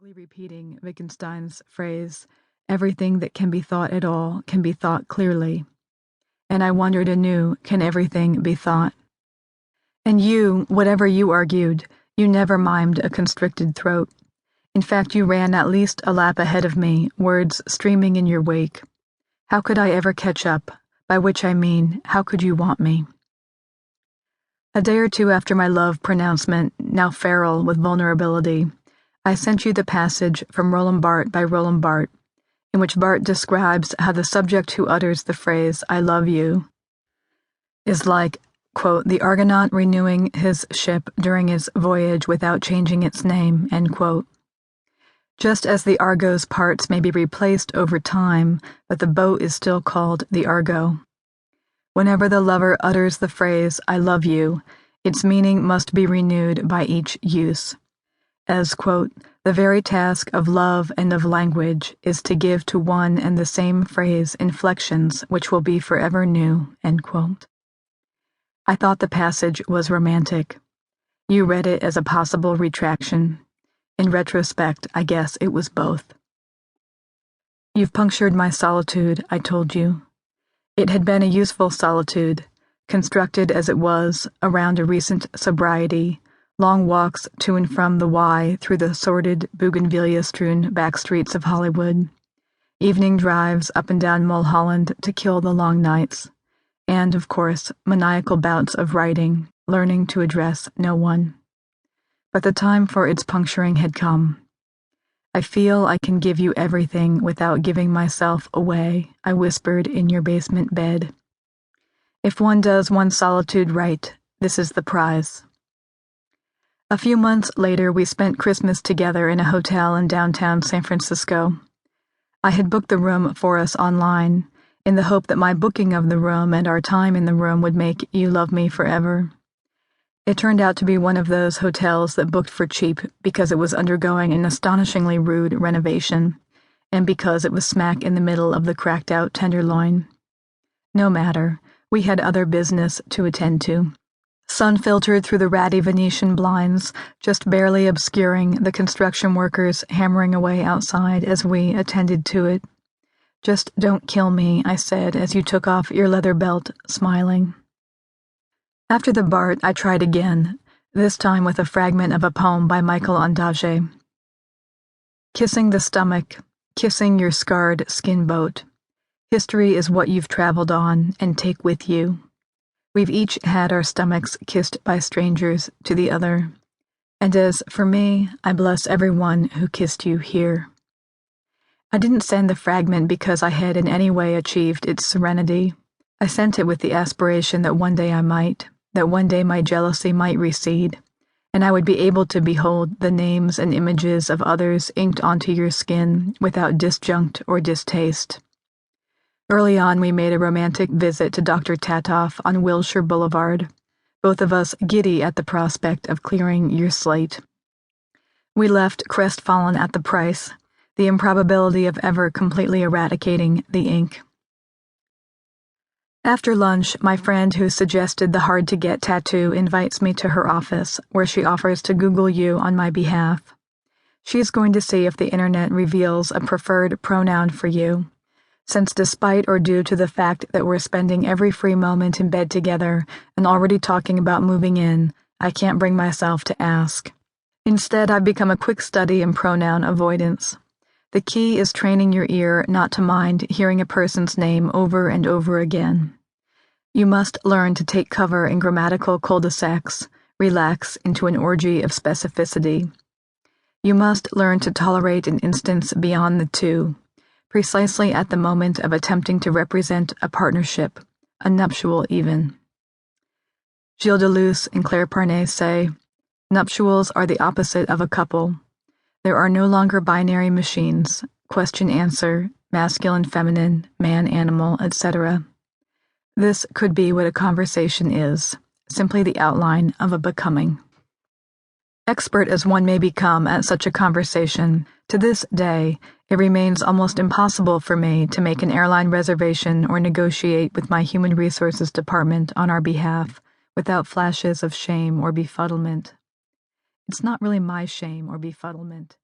slowly repeating Wittgenstein's phrase, "Everything that can be thought at all can be thought clearly." And I wondered anew, can everything be thought? And you, whatever you argued, you never mimed a constricted throat. In fact, you ran at least a lap ahead of me, words streaming in your wake. How could I ever catch up? By which I mean, how could you want me? A day or two after my love pronouncement, now feral with vulnerability, I sent you the passage from Roland Barthes by Roland Barthes, in which Barthes describes how the subject who utters the phrase, "I love you," is like, quote, "the Argonaut renewing his ship during its voyage without changing its name," end quote. Just as the Argo's parts may be replaced over time, but the boat is still called the Argo. Whenever the lover utters the phrase, "I love you," its meaning must be renewed by each use. As, quote, "the very task of love and of language is to give to one and the same phrase inflections which will be forever new," end quote. I thought the passage was romantic. You read it as a possible retraction. In retrospect, I guess it was both. "You've punctured my solitude," I told you. It had been a useful solitude, constructed as it was around a recent sobriety, long walks to and from the Y through the sordid, bougainvillea-strewn back streets of Hollywood, evening drives up and down Mulholland to kill the long nights, and, of course, maniacal bouts of writing, learning to address no one. But the time for its puncturing had come. "I feel I can give you everything without giving myself away," I whispered in your basement bed. If one does one's solitude right, this is the prize. A few months later, we spent Christmas together in a hotel in downtown San Francisco. I had booked the room for us online, in the hope that my booking of the room and our time in the room would make you love me forever. It turned out to be one of those hotels that booked for cheap because it was undergoing an astonishingly rude renovation, and because it was smack in the middle of the cracked-out Tenderloin. No matter, we had other business to attend to. Sun filtered through the ratty Venetian blinds, just barely obscuring the construction workers hammering away outside as we attended to it. "Just don't kill me," I said as you took off your leather belt, smiling. After the Barthes, I tried again, this time with a fragment of a poem by Michael Ondaatje. "Kissing the stomach, kissing your scarred skin boat. History is what you've traveled on and take with you. We've each had our stomachs kissed by strangers to the other. And as for me, I bless everyone who kissed you here." I didn't send the fragment because I had in any way achieved its serenity. I sent it with the aspiration that one day my jealousy might recede, and I would be able to behold the names and images of others inked onto your skin without disjunct or distaste. Early on, we made a romantic visit to Dr. Tatoff on Wilshire Boulevard, both of us giddy at the prospect of clearing your slate. We left crestfallen at the price, the improbability of ever completely eradicating the ink. After lunch, my friend who suggested the hard-to-get tattoo invites me to her office, where she offers to Google you on my behalf. She's going to see if the internet reveals a preferred pronoun for you, since despite or due to the fact that we're spending every free moment in bed together and already talking about moving in, I can't bring myself to ask. Instead, I've become a quick study in pronoun avoidance. The key is training your ear not to mind hearing a person's name over and over again. You must learn to take cover in grammatical cul-de-sacs, relax into an orgy of specificity. You must learn to tolerate an instance beyond the two, precisely at the moment of attempting to represent a partnership, a nuptial even. Gilles Deleuze and Claire Parnay say, "Nuptials are the opposite of a couple. There are no longer binary machines, question-answer, masculine-feminine, man-animal, etc. This could be what a conversation is, simply the outline of a becoming." Expert as one may become at such a conversation, to this day, it remains almost impossible for me to make an airline reservation or negotiate with my human resources department on our behalf without flashes of shame or befuddlement. It's not really my shame or befuddlement.